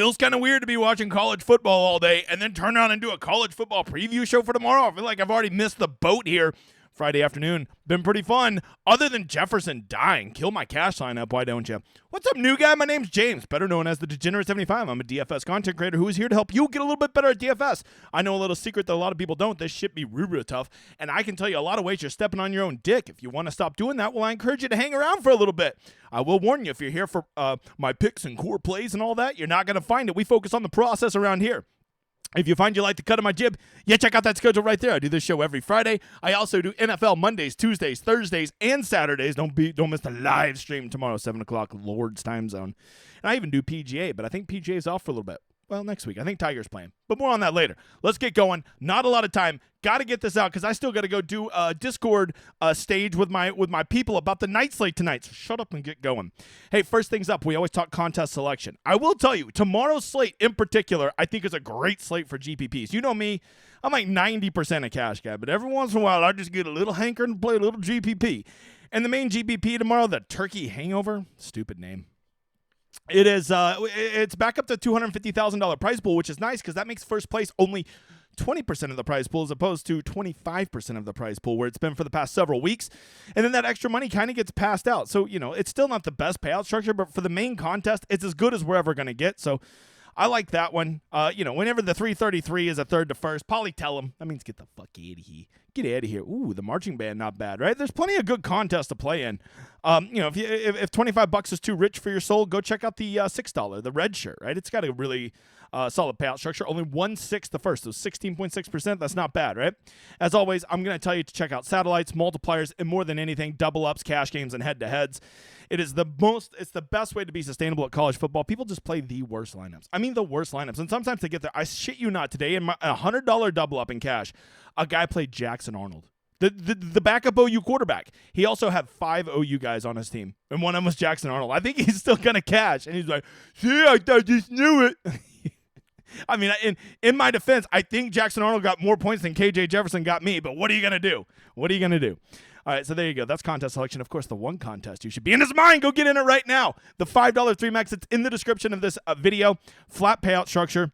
feels kind of weird to be watching college football all day and then turn on and do a college football preview show for tomorrow. I feel like I've already missed the boat here. Friday afternoon. Been pretty fun. Other than Jefferson dying. Kill my cash lineup, why don't you? What's up, new guy? My name's James, better known as the Degenerate75. I'm a DFS content creator who is here to help you get a little bit better at DFS. I know a little secret that a lot of people don't. This shit be real tough, and I can tell you a lot of ways you're stepping on your own dick. If you want to stop doing that, well, I encourage you to hang around for a little bit. I will warn you, if you're here for my picks and core plays and all that, you're not going to find it. We focus on the process around here. If you find you like the cut of my jib, yeah, check out that schedule right there. I do this show every Friday. I also do NFL Mondays, Tuesdays, Thursdays, and Saturdays. Don't miss the live stream tomorrow, 7 o'clock, Lord's time zone. And I even do PGA, but I think PGA is off for a little bit. Well, next week. I think Tiger's playing. But more on that later. Let's get going. Not a lot of time. Got to get this out because I still got to go do a Discord stage with my people about the night slate tonight. So shut up and get going. Hey, first things up, we always talk contest selection. I will tell you, tomorrow's slate in particular, I think is a great slate for GPPs. You know me, I'm like 90% a cash guy, but every once in a while I just get a little hankering to play a little GPP. And the main GPP tomorrow, the Turkey Hangover, stupid name. It is. It's back up to $250,000 prize pool, which is nice because that makes first place only 20% of the prize pool as opposed to 25% of the prize pool where it's been for the past several weeks. And then that extra money kind of gets passed out. So, it's still not the best payout structure, but for the main contest, it's as good as we're ever going to get. So I like that one. Whenever the 333 is a third to first, Polly tell him. That means get the fuck out of here. Get out of here. Ooh, the marching band, not bad, right? There's plenty of good contests to play in. If $25 is too rich for your soul, go check out the $6, the red shirt, right? It's got a really solid payout structure. Only 1/6 the first, so 16.6%. That's not bad, right? As always, I'm going to tell you to check out satellites, multipliers, and more than anything, double ups, cash games, and head-to-heads. It's the best way to be sustainable at college football. People just play the worst lineups. I mean, the worst lineups. And sometimes they get there. I shit you not, today in my $100 double up in cash, a guy played Jackson Arnold. The backup OU quarterback. He also had 5 OU guys on his team, and one of them was Jackson Arnold. I think he's still going to cash. And he's like, see, I just knew it. I mean, in my defense, I think Jackson Arnold got more points than KJ Jefferson got me, but what are you going to do? What are you going to do? All right, so there you go. That's contest selection. Of course, the one contest you should be in is mine. Go get in it right now. The $5 3 max. It's in the description of this video. Flat payout structure.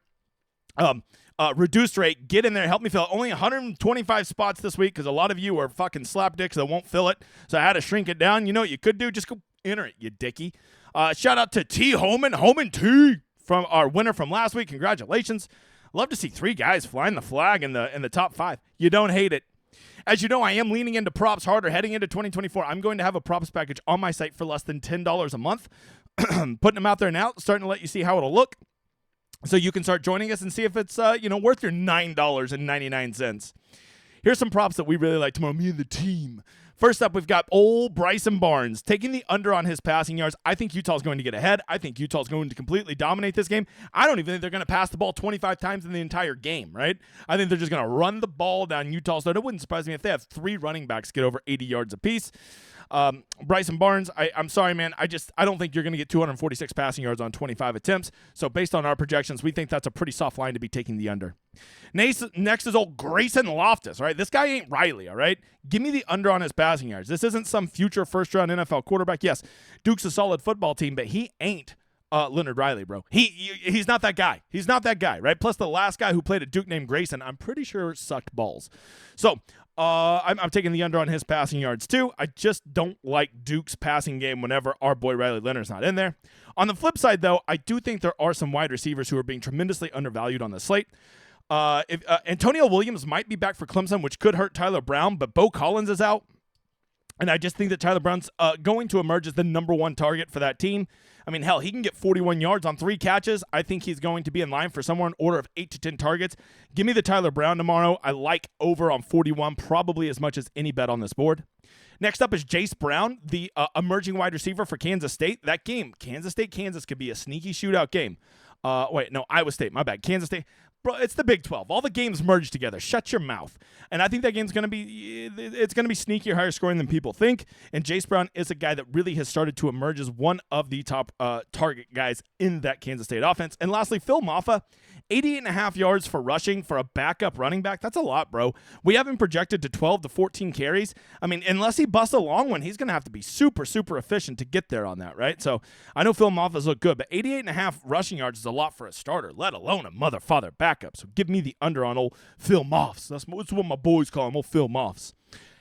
Reduced rate. Get in there. Help me fill it. Only 125 spots this week because a lot of you are fucking slapdicks that won't fill it. So I had to shrink it down. You know what you could do? Just go enter it, you dickie. Shout out to T. Homan T. From our winner from last week. Congratulations. Love to see 3 guys flying the flag in the top 5. You don't hate it. As you know, I am leaning into props harder heading into 2024. I'm going to have a props package on my site for less than $10 a month. Putting them out there now, starting to let you see how it'll look. So you can start joining us and see if it's worth your $9.99. Here's some props that we really like tomorrow, me and the team. First up, we've got old Bryson Barnes taking the under on his passing yards. I think Utah's going to get ahead. I think Utah's going to completely dominate this game. I don't even think they're going to pass the ball 25 times in the entire game, right? I think they're just going to run the ball down Utah's throat. It wouldn't surprise me if they have 3 running backs get over 80 yards apiece. Bryson Barnes, I'm sorry, man. I don't think you're going to get 246 passing yards on 25 attempts. So based on our projections, we think that's a pretty soft line to be taking the under. Next is old Grayson Loftus, right? This guy ain't Riley, all right? Give me the under on his passing yards. This isn't some future first-round NFL quarterback. Yes, Duke's a solid football team, but he ain't Leonard Riley, bro. He's not that guy. He's not that guy, right? Plus, the last guy who played at Duke named Grayson, I'm pretty sure sucked balls. So I'm taking the under on his passing yards, too. I just don't like Duke's passing game whenever our boy Riley Leonard's not in there. On the flip side, though, I do think there are some wide receivers who are being tremendously undervalued on the slate. If Antonio Williams might be back for Clemson, which could hurt Tyler Brown, but Bo Collins is out. And I just think that Tyler Brown's going to emerge as the number 1 target for that team. I mean, hell, he can get 41 yards on 3 catches. I think he's going to be in line for somewhere in order of 8 to 10 targets. Give me the Tyler Brown tomorrow. I like over on 41 probably as much as any bet on this board. Next up is Jace Brown, the emerging wide receiver for Kansas State. That game, Kansas State-Kansas, could be a sneaky shootout game. Iowa State, my bad. Kansas State. Bro, it's the Big 12. All the games merged together. Shut your mouth. And I think that game's going to be sneakier, higher scoring than people think. And Jace Brown is a guy that really has started to emerge as one of the top target guys in that Kansas State offense. And lastly, Phil Maffa, 88.5 yards for rushing for a backup running back. That's a lot, bro. We have him projected to 12 to 14 carries. I mean, unless he busts a long one, he's going to have to be super, super efficient to get there on that, right? So I know Phil Maffa's look good, but 88.5 rushing yards is a lot for a starter, let alone a mother-father backup. So give me the under on old Phil Moffs. That's what my boys call him, old Phil Moffs.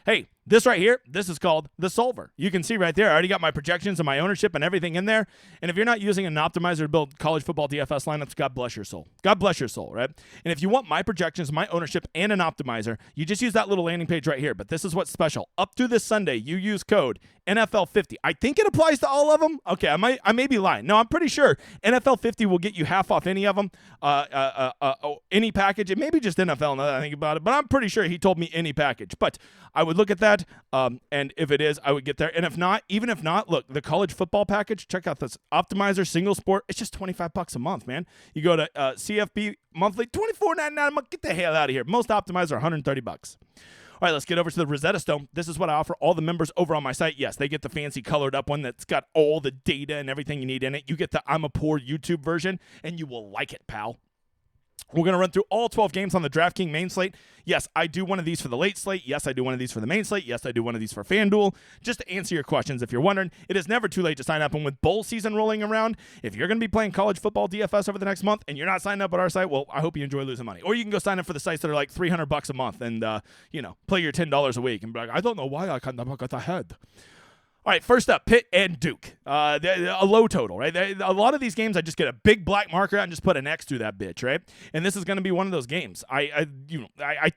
Hey, this right here, this is called the solver. You can see right there, I already got my projections and my ownership and everything in there. And if you're not using an optimizer to build college football DFS lineups, God bless your soul. God bless your soul, right? And if you want my projections, my ownership, and an optimizer, you just use that little landing page right here. But this is what's special. Up to this Sunday, you use code NFL50. I think it applies to all of them. Okay, I may be lying. No, I'm pretty sure NFL50 will get you half off any of them, any package. It may be just NFL now that I think about it, but I'm pretty sure he told me any package. But I would look at that. And if it is, I would get there. And if not, even if not, look, the college football package, check out this optimizer single sport. It's just $25 a month, man. You go to CFB monthly, $24.99. Get the hell out of here. Most optimizers are $130. All right, let's get over to the Rosetta Stone. This is what I offer all the members over on my site. Yes, they get the fancy colored up one that's got all the data and everything you need in it. You get the I'm a poor YouTube version, and you will like it, pal. We're going to run through all 12 games on the DraftKings main slate. Yes, I do one of these for the late slate. Yes, I do one of these for the main slate. Yes, I do one of these for FanDuel. Just to answer your questions, if you're wondering, it is never too late to sign up. And with bowl season rolling around, if you're going to be playing college football DFS over the next month and you're not signed up at our site, well, I hope you enjoy losing money. Or you can go sign up for the sites that are like $300 a month and, play your $10 a week and be like, I don't know why I can't get ahead. All right, first up, Pitt and Duke. A low total, right? A lot of these games, I just get a big black marker out and just put an X through that bitch, right? And this is going to be one of those games. I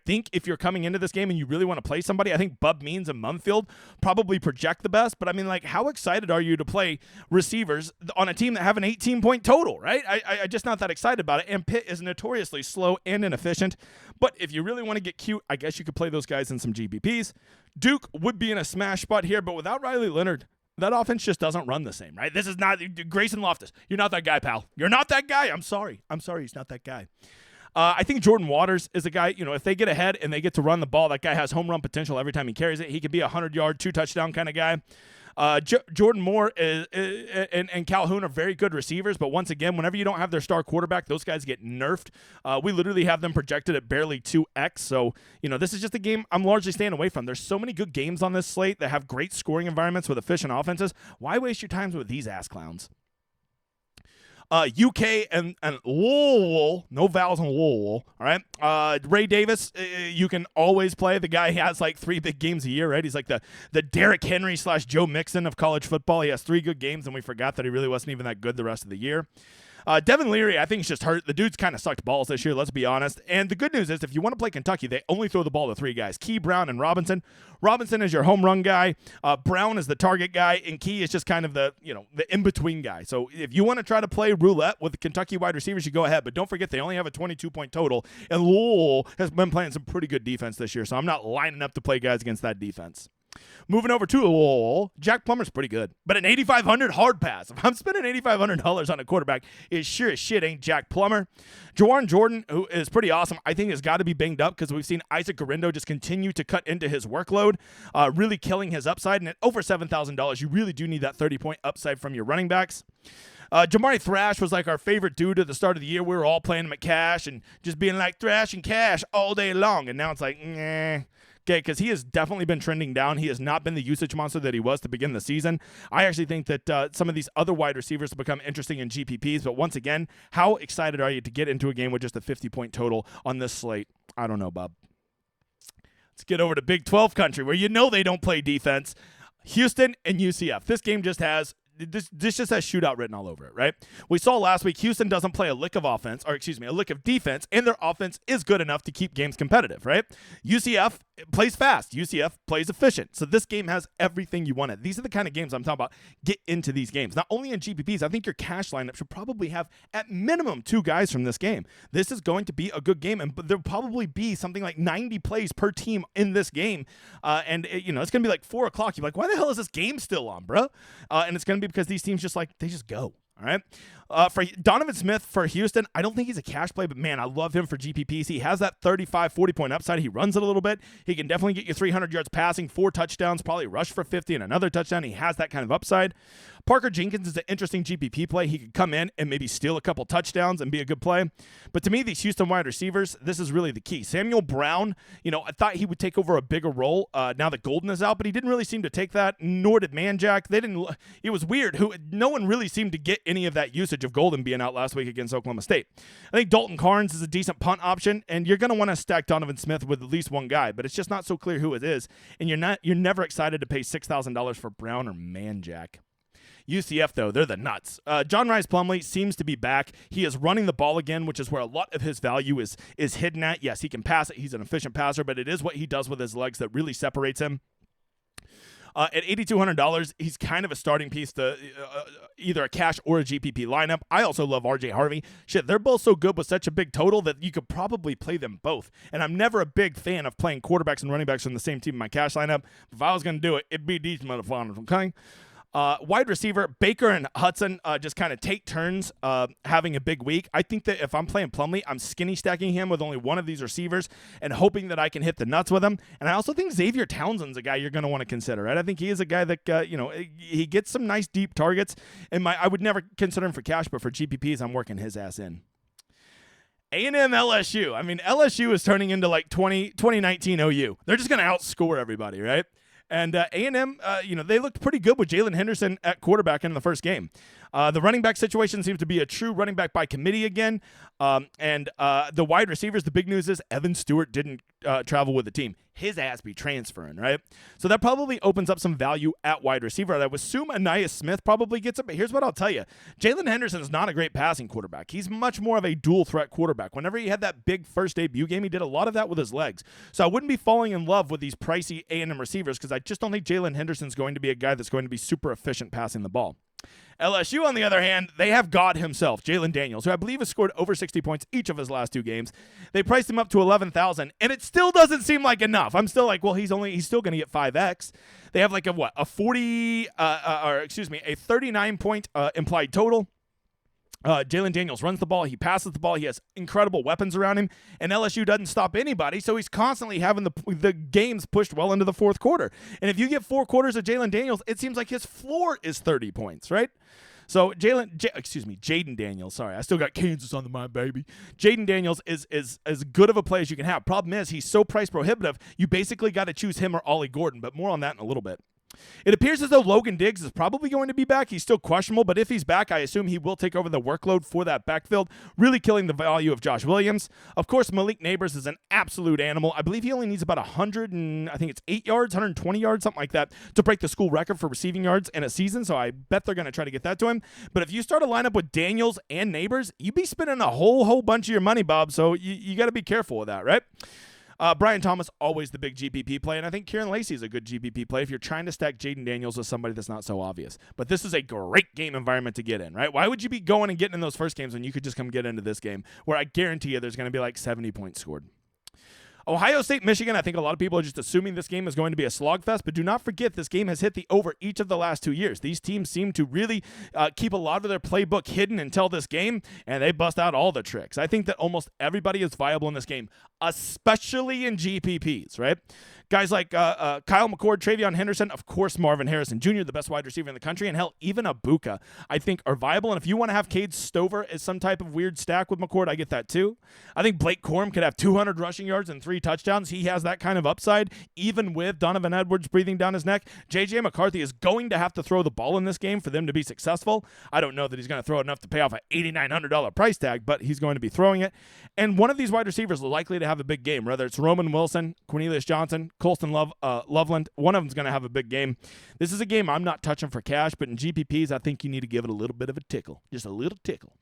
think if you're coming into this game and you really want to play somebody, I think Bub Means and Mumfield probably project the best. But I mean, like, how excited are you to play receivers on a team that have an 18-point total, right? I'm just not that excited about it. And Pitt is notoriously slow and inefficient. But if you really want to get cute, I guess you could play those guys in some GPPs. Duke would be in a smash spot here, but without Riley Leonard, that offense just doesn't run the same, right? This is not Grayson Loftus. You're not that guy, pal. You're not that guy. I'm sorry. He's not that guy. I think Jordan Waters is a guy, if they get ahead and they get to run the ball, that guy has home run potential every time he carries it. He could be a 100-yard, 2-touchdown kind of guy. Jordan Moore and Calhoun are very good receivers, but once again, whenever you don't have their star quarterback, those guys get nerfed. We literally have them projected at barely 2x, so this is just a game I'm largely staying away from. There's so many good games on this slate that have great scoring environments with efficient offenses. Why waste your time with these ass clowns? UK and Louisville, no vowels in Louisville, all right? Ray Davis, you can always play. The guy has like 3 big games a year, right? He's like the Derrick Henry / Joe Mixon of college football. He has 3 good games, and we forgot that he really wasn't even that good the rest of the year. Devin Leary, I think, is just hurt. The dude's kind of sucked balls this year, let's be honest. And the good news is, if you want to play Kentucky, they only throw the ball to 3 guys, Key, Brown, and Robinson. Robinson is your home run guy. Brown is the target guy, and Key is just kind of the in-between guy. So if you want to try to play roulette with the Kentucky wide receivers, you go ahead. But don't forget, they only have a 22-point total, and Louisville has been playing some pretty good defense this year, so I'm not lining up to play guys against that defense. Moving over to Louisville, Jack Plummer's pretty good, but an $8,500 hard pass. If I'm spending $8,500 on a quarterback, it sure as shit ain't Jack Plummer. Jawan Jordan, who is pretty awesome, I think has got to be banged up because we've seen Isaac Garindo just continue to cut into his workload, really killing his upside. And at over $7,000, you really do need that 30-point upside from your running backs. Jamari Thrash was like our favorite dude at the start of the year. We were all playing him at cash and just being like Thrash and cash all day long. And now it's like, okay, because he has definitely been trending down. He has not been the usage monster that he was to begin the season. I actually think that some of these other wide receivers have become interesting in GPPs. But once again, how excited are you to get into a game with just a 50-point total on this slate? I don't know, Bob. Let's get over to Big 12 country where they don't play defense. Houston and UCF. This game just has this just has shootout written all over it, right? We saw last week Houston doesn't play a lick of defense, and their offense is good enough to keep games competitive, right? UCF plays fast. UCF plays efficient. So this game has everything you wanted. These are the kind of games I'm talking about. Get into these games. Not only in GPPs, I think your cash lineup should probably have at minimum 2 guys from this game. This is going to be a good game, and there'll probably be something like 90 plays per team in this game. It's going to be like 4 o'clock. You're like, why the hell is this game still on, bro? And it's going to be because these teams they just go. All right. For Donovan Smith for Houston, I don't think he's a cash play, but man, I love him for GPPs. He has that 35, 40-point upside. He runs it a little bit. He can definitely get you 300 yards passing, 4 touchdowns, probably rush for 50 and another touchdown. He has that kind of upside. Parker Jenkins is an interesting GPP play. He could come in and maybe steal a couple touchdowns and be a good play. But to me, these Houston wide receivers, this is really the key. Samuel Brown, I thought he would take over a bigger role now that Golden is out, but he didn't really seem to take that, nor did Manjack. It was weird. No one really seemed to get any of that usage of Golden being out last week against Oklahoma State. I think Dalton Carnes is a decent punt option, and you're going to want to stack Donovan Smith with at least one guy, but it's just not so clear who it is, and you're never excited to pay $6,000 for Brown or Manjack. UCF, though, they're the nuts. John Rice Plumlee seems to be back. He is running the ball again, which is where a lot of his value is hidden at. Yes, he can pass it. He's an efficient passer, but it is what he does with his legs that really separates him. At $8,200, he's kind of a starting piece to either a cash or a GPP lineup. I also love RJ Harvey. Shit, they're both so good with such a big total that you could probably play them both. And I'm never a big fan of playing quarterbacks and running backs from the same team in my cash lineup. If I was going to do it, it'd be these motherfuckers, okay? Wide receiver, Baker and Hudson just kind of take turns having a big week. I think that if I'm playing Plumlee, I'm skinny stacking him with only one of these receivers and hoping that I can hit the nuts with him. And I also think Xavier Townsend's a guy you're going to want to consider, right? I think he is a guy that, he gets some nice deep targets. And I would never consider him for cash, but for GPPs, I'm working his ass in. A&M LSU. I mean, LSU is turning into like 2019 OU. They're just going to outscore everybody, right? And A&M, they looked pretty good with Jalen Henderson at quarterback in the first game. The running back situation seems to be a true running back by committee again. And the wide receivers, the big news is Evan Stewart didn't travel with the team. His ass be transferring, right? So that probably opens up some value at wide receiver. I would assume Anais Smith probably gets it, but here's what I'll tell you. Jalen Henderson is not a great passing quarterback. He's much more of a dual threat quarterback. Whenever he had that big first debut game, he did a lot of that with his legs. So I wouldn't be falling in love with these pricey A&M receivers because I just don't think Jalen Henderson's going to be a guy that's going to be super efficient passing the ball. LSU, on the other hand, they have God himself, Jalen Daniels, who I believe has scored over 60 points each of his last 2 games. They priced him up to $11,000, and it still doesn't seem like enough. I'm still like, well, he's still going to get 5x. They have like a 39-point implied total. Jalen Daniels runs the ball. He passes the ball. He has incredible weapons around him, and LSU doesn't stop anybody, so he's constantly having the games pushed well into the fourth quarter. And if you get 4 quarters of Jalen Daniels, it seems like his floor is 30 points, right? So Jaden Daniels. Sorry, I still got Kansas on the mind, baby. Jaden Daniels is as good of a play as you can have. Problem is, he's so price prohibitive, you basically got to choose him or Ollie Gordon, but more on that in a little bit. It appears as though Logan Diggs is probably going to be back. He's still questionable, but if he's back, I assume he will take over the workload for that backfield, really killing the value of Josh Williams. Of course, Malik Neighbors is an absolute animal. I believe he only needs about 120 yards, something like that, to break the school record for receiving yards in a season, so I bet they're going to try to get that to him. But if you start a lineup with Daniels and Neighbors, you'd be spending a whole bunch of your money, Bob, so you got to be careful with that, right? Brian Thomas, always the big GPP play, and I think Kieran Lacey is a good GPP play if you're trying to stack Jaden Daniels with somebody that's not so obvious. But this is a great game environment to get in, right? Why would you be going and getting in those first games when you could just come get into this game where I guarantee you there's going to be like 70 points scored? Ohio State, Michigan, I think a lot of people are just assuming this game is going to be a slogfest, but do not forget this game has hit the over each of the last 2 years. These teams seem to really keep a lot of their playbook hidden until this game, and they bust out all the tricks. I think that almost everybody is viable in this game, especially in GPPs, right? Guys like Kyle McCord, Travion Henderson, of course Marvin Harrison Jr., the best wide receiver in the country, and hell, even Abuka, I think are viable. And if you want to have Cade Stover as some type of weird stack with McCord, I get that too. I think Blake Corum could have 200 rushing yards and 3 touchdowns. He has that kind of upside, even with Donovan Edwards breathing down his neck. J.J. McCarthy is going to have to throw the ball in this game for them to be successful. I don't know that he's going to throw enough to pay off an $8,900 price tag, but he's going to be throwing it. And one of these wide receivers is likely to have a big game, whether it's Roman Wilson, Cornelius Johnson, Colston Loveland. One of them's going to have a big game. This is a game I'm not touching for cash, but in GPPs, I think you need to give it a little bit of a tickle. Just a little tickle.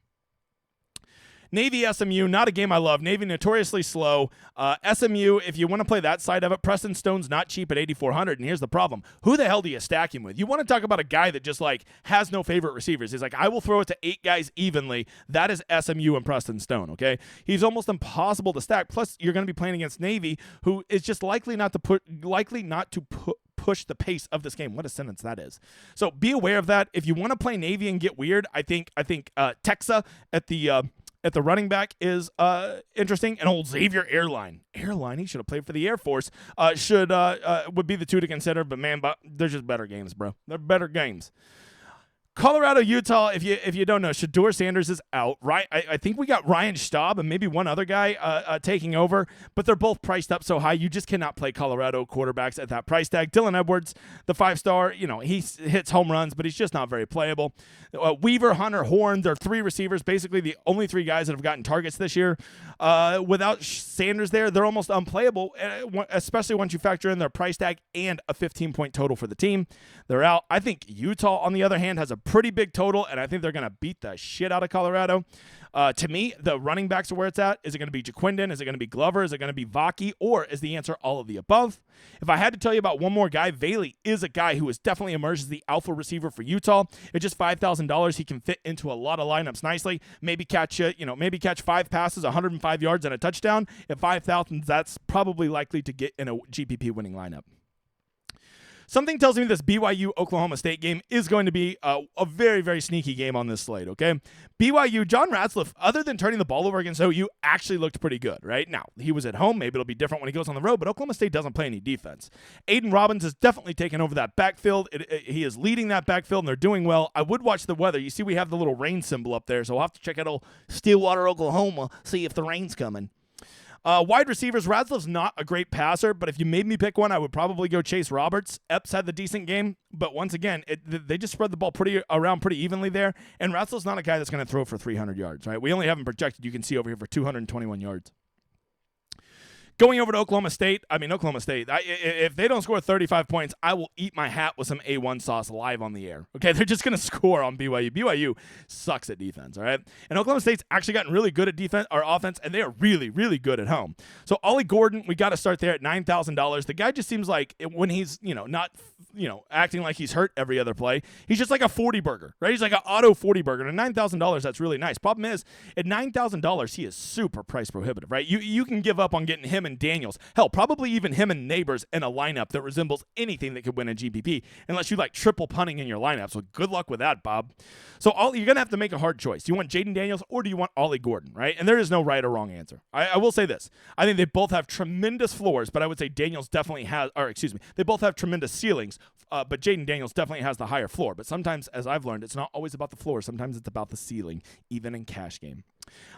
Navy SMU, not a game I love. Navy notoriously slow. SMU, if you want to play that side of it, Preston Stone's not cheap at 8,400, and here's the problem. Who the hell do you stack him with? You want to talk about a guy that just, like, has no favorite receivers. He's like, I will throw it to 8 guys evenly. That is SMU and Preston Stone, okay? He's almost impossible to stack. Plus, you're going to be playing against Navy, who is just likely not to put push the pace of this game. What a sentence that is. So be aware of that. If you want to play Navy and get weird, I think Texa at the running back is interesting. And old Xavier Airline, he should have played for the Air Force. Would be the two to consider. But man, they're just better games, bro. They're better games. Colorado, Utah, if you don't know, Shedeur Sanders is out, right? I think we got Ryan Staub and maybe one other guy taking over, but they're both priced up so high, you just cannot play Colorado quarterbacks at that price tag. Dylan Edwards, the 5-star, he hits home runs, but he's just not very playable. Weaver, Hunter, Horn, they're 3 receivers, basically the only 3 guys that have gotten targets this year. Without Sanders there, they're almost unplayable, especially once you factor in their price tag and a 15-point total for the team. They're out. I think Utah, on the other hand, has a pretty big total, and I think they're going to beat the shit out of Colorado. To me, the running backs are where it's at. Is it going to be Jaquindon? Is it going to be Glover? Is it going to be Vaki? Or is the answer all of the above? If I had to tell you about one more guy, Valey is a guy who has definitely emerged as the alpha receiver for Utah. At just $5,000, he can fit into a lot of lineups nicely. Maybe catch 5 passes, 105 yards, and a touchdown. At 5,000, that's probably likely to get in a GPP winning lineup. Something tells me this BYU-Oklahoma State game is going to be a very, very sneaky game on this slate, okay? BYU, John Ratzlaff, other than turning the ball over against OU, actually looked pretty good, right? Now, he was at home. Maybe it'll be different when he goes on the road, but Oklahoma State doesn't play any defense. Aiden Robbins has definitely taken over that backfield. He is leading that backfield, and they're doing well. I would watch the weather. You see we have the little rain symbol up there, so we'll have to check out old Stillwater, Oklahoma, see if the rain's coming. Wide receivers, Ratzlaff's not a great passer, but if you made me pick one, I would probably go Chase Roberts. Epps had the decent game, but once again, they just spread the ball around pretty evenly there, and Ratzlaff's not a guy that's going to throw for 300 yards, right? We only have him projected, you can see over here, for 221 yards. Going over to Oklahoma State, if they don't score 35 points, I will eat my hat with some A1 sauce live on the air. Okay, they're just going to score on BYU. BYU sucks at defense, all right? And Oklahoma State's actually gotten really good at defense or offense, and they are really, really good at home. So Ollie Gordon, we got to start there at $9,000. The guy just seems like when he's, not, acting like he's hurt every other play, he's just like a 40 burger, right? He's like an auto 40 burger. And $9,000, that's really nice. Problem is, at $9,000, he is super price prohibitive, right? You can give up on getting him and Daniels. Hell, probably even him and Neighbors in a lineup that resembles anything that could win a GPP, unless you like triple punting in your lineup. So good luck with that, Bob. So you're going to have to make a hard choice. Do you want Jaden Daniels or do you want Ollie Gordon, right? And there is no right or wrong answer. I will say this. I think they both have tremendous floors, but I would say Daniels definitely has, they both have tremendous ceilings, but Jaden Daniels definitely has the higher floor. But sometimes, as I've learned, it's not always about the floor. Sometimes it's about the ceiling, even in cash game.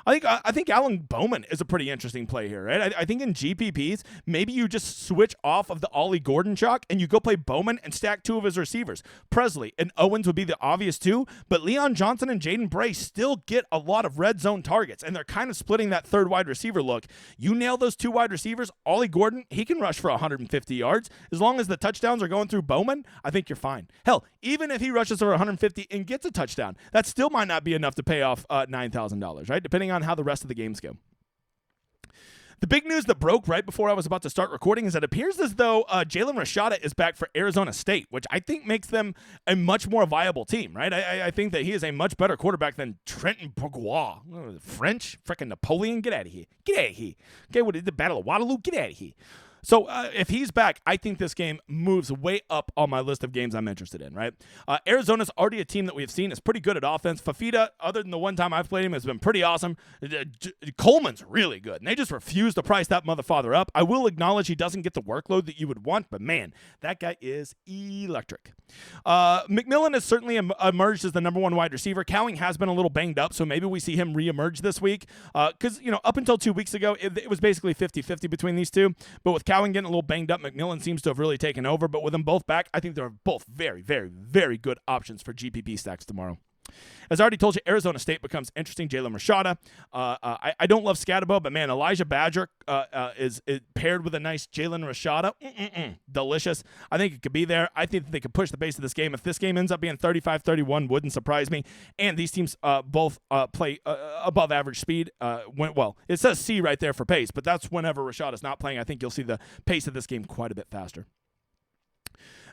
I think Alan Bowman is a pretty interesting play here, right? I think in GPPs, maybe you just switch off of the Ollie Gordon chalk and you go play Bowman and stack 2 of his receivers. Presley and Owens would be the obvious 2, but Leon Johnson and Jaden Bray still get a lot of red zone targets, and they're kind of splitting that third wide receiver look. You nail those 2 wide receivers, Ollie Gordon, he can rush for 150 yards. As long as the touchdowns are going through Bowman, I think you're fine. Hell, even if he rushes for 150 and gets a touchdown, that still might not be enough to pay off $9,000, right? Depending on how the rest of the games go. The big news that broke right before I was about to start recording is that it appears as though Jalen Rashada is back for Arizona State, which I think makes them a much more viable team, right? I think that he is a much better quarterback than Trenton Bourgois. French? Frickin' Napoleon? Get out of here. Get out of here. Okay, what is the Battle of Waterloo? Get out of here. So if he's back, I think this game moves way up on my list of games I'm interested in, right? Arizona's already a team that we've seen is pretty good at offense. Fafita, other than the one time I've played him, has been pretty awesome. Coleman's really good, and they just refuse to price that motherfather up. I will acknowledge he doesn't get the workload that you would want, but man, that guy is electric. McMillan has certainly emerged as the number 1 wide receiver. Cowing has been a little banged up, so maybe we see him reemerge this week. Because, up until 2 weeks ago, it was basically 50-50 between these two. But with Cowing getting a little banged up, McMillan seems to have really taken over. But with them both back, I think they're both very, very, very good options for GPP stacks tomorrow. As I already told you, Arizona State becomes interesting. Jalen Rashada. I don't love Scatabo, but man, Elijah Badger is paired with a nice Jalen Rashada. Delicious. I think it could be there. I think they could push the base of this game. If this game ends up being 35-31, wouldn't surprise me. And these teams both play above average speed. It says C right there for pace, but that's whenever Rashada's not playing. I think you'll see the pace of this game quite a bit faster.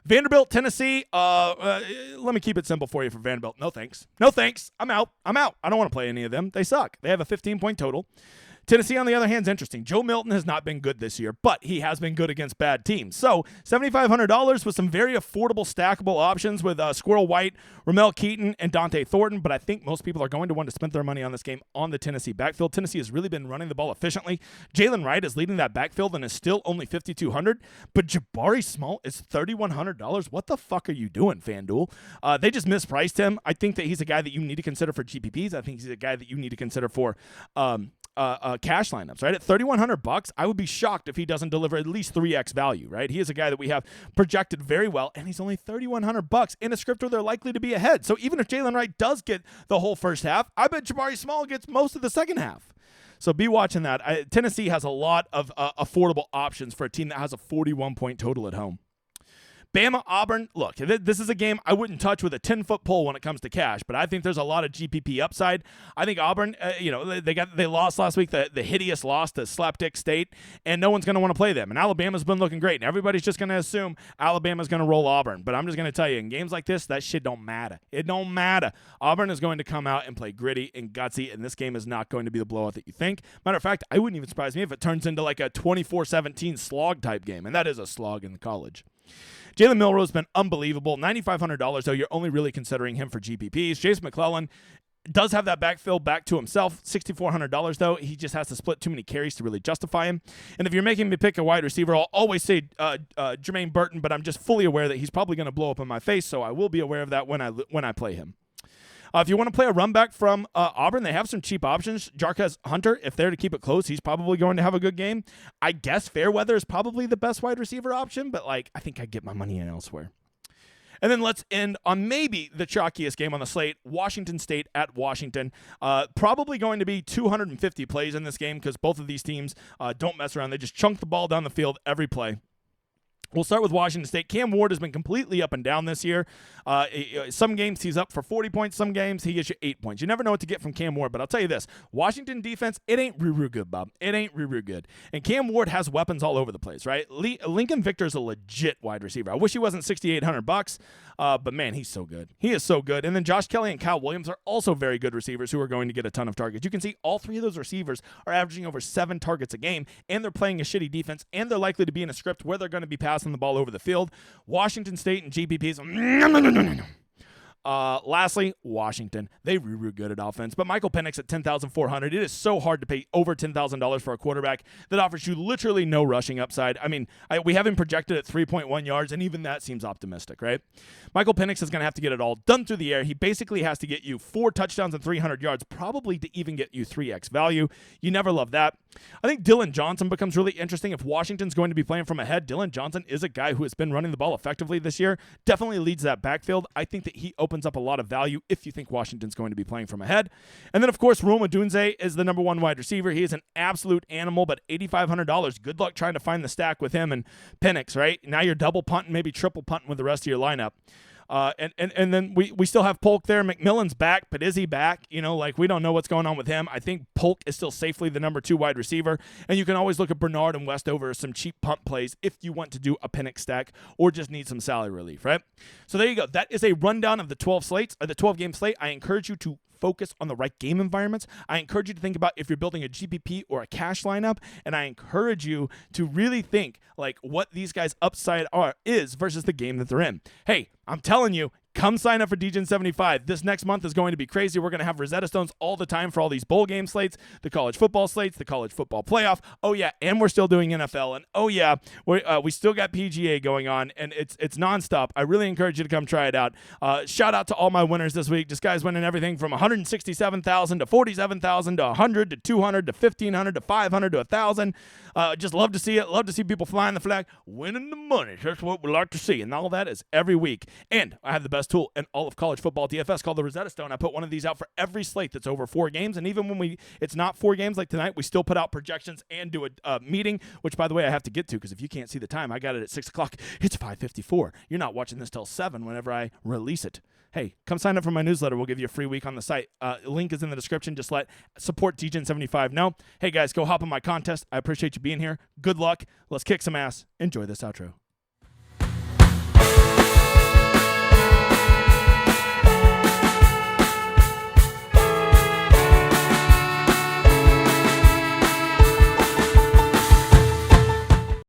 Vanderbilt, Tennessee. Let me keep it simple for you for Vanderbilt. No thanks. No thanks. I'm out. I don't want to play any of them. They suck. They have a 15-point total. Tennessee, on the other hand, is interesting. Joe Milton has not been good this year, but he has been good against bad teams. So $7,500 with some very affordable, stackable options with Squirrel White, Ramel Keaton, and Dante Thornton. But I think most people are going to want to spend their money on this game on the Tennessee backfield. Tennessee has really been running the ball efficiently. Jalen Wright is leading that backfield and is still only $5,200. But Jabari Small is $3,100. What the fuck are you doing, FanDuel? They just mispriced him. I think that he's a guy that you need to consider for GPPs. I think he's a guy that you need to consider for cash lineups, right? At $3,100, I would be shocked if he doesn't deliver at least 3x value, right? He is a guy that we have projected very well, and he's only $3,100 in a script where they're likely to be ahead. So even if Jalen Wright does get the whole first half, I bet Jabari Small gets most of the second half. So be watching that. Tennessee has a lot of affordable options for a team that has a 41-point total at home. Bama, Auburn, look, this is a game I wouldn't touch with a 10-foot pole when it comes to cash, but I think there's a lot of GPP upside. I think Auburn, they lost last week, the hideous loss to Slapdick State, and no one's going to want to play them. And Alabama's been looking great, and everybody's just going to assume Alabama's going to roll Auburn. But I'm just going to tell you, in games like this, that shit don't matter. It don't matter. Auburn is going to come out and play gritty and gutsy, and this game is not going to be the blowout that you think. Matter of fact, I wouldn't even surprise me if it turns into like a 24-17 slog type game, and that is a slog in college. Jalen Milroe has been unbelievable. $9,500, though, you're only really considering him for GPPs. Chase McClellan does have that backfield back to himself. $6,400, though. He just has to split too many carries to really justify him. And if you're making me pick a wide receiver, I'll always say Jermaine Burton, but I'm just fully aware that he's probably going to blow up in my face, so I will be aware of that when I play him. If you want to play a run back from Auburn, they have some cheap options. Jarquez Hunter, if they're to keep it close, he's probably going to have a good game. I guess Fairweather is probably the best wide receiver option, but I think I'd get my money in elsewhere. And then let's end on maybe the chalkiest game on the slate, Washington State at Washington. Probably going to be 250 plays in this game because both of these teams don't mess around. They just chunk the ball down the field every play. We'll start with Washington State. Cam Ward has been completely up and down this year. Some games he's up for 40 points. Some games he gets you 8 points. You never know what to get from Cam Ward, but I'll tell you this. Washington defense, it ain't real good, Bob. It ain't real good. And Cam Ward has weapons all over the place, right? Lincoln Victor is a legit wide receiver. I wish he wasn't $6,800, but man, he's so good. He is so good. And then Josh Kelly and Kyle Williams are also very good receivers who are going to get a ton of targets. You can see all three of those receivers are averaging over 7 targets a game, and they're playing a shitty defense, and they're likely to be in a script where they're going to be passing the ball over the field. Washington State and GPPs. Lastly, Washington. They real good at offense, but Michael Penix at $10,400. It is so hard to pay over $10,000 for a quarterback that offers you literally no rushing upside. I mean, we have him projected at 3.1 yards, and even that seems optimistic, right? Michael Penix is going to have to get it all done through the air. He basically has to get you 4 touchdowns and 300 yards, probably to even get you 3x value. You never love that. I think Dylan Johnson becomes really interesting if Washington's going to be playing from ahead. Dylan Johnson is a guy who has been running the ball effectively this year, definitely leads that backfield. I think that he opens up a lot of value if you think Washington's going to be playing from ahead. And then, of course, Rome Odunze is the number 1 wide receiver. He is an absolute animal, but $8,500. Good luck trying to find the stack with him and Penix, right? Now you're double punting, maybe triple punting with the rest of your lineup. And then we still have Polk there. McMillan's back, but is he back? We don't know what's going on with him. I think Polk is still safely the number 2 wide receiver, and you can always look at Bernard and Westover as some cheap punt plays if you want to do a Penix stack or just need some salary relief, right? So there you go. That is a rundown of the 12 game slate. I encourage you to focus on the right game environments. I encourage you to think about if you're building a GPP or a cash lineup, and I encourage you to really think what these guys' upside is versus the game that they're in. Hey, I'm telling you, come sign up for Degen 75. This next month is going to be crazy. We're going to have Rosetta Stones all the time for all these bowl game slates, the college football slates, the college football playoff. Oh, yeah, and we're still doing NFL. And, oh, yeah, we still got PGA going on, and it's nonstop. I really encourage you to come try it out. Shout out to all my winners this week. Just guys winning everything from $167,000 to $47,000 to $100 to $200 to $1,500 to $500 to $1,000. Just love to see it. Love to see people flying the flag, winning the money. That's what we like to see. And all that is every week. And I have the best tool in all of college football DFS called the Rosetta Stone. I put one of these out for every slate that's over 4 games, and even when it's not 4 games like tonight, we still put out projections and do a meeting, which, by the way, I have to get to because if you can't see the time, I got it at 6 o'clock. It's 5:54. You're not watching this till 7 whenever I release it. Hey, come sign up for my newsletter. We'll give you a free week on the site. Link is in the description. Just let support Degen 75 know. Hey, guys, go hop on my contest. I appreciate you being here. Good luck. Let's kick some ass. Enjoy this outro.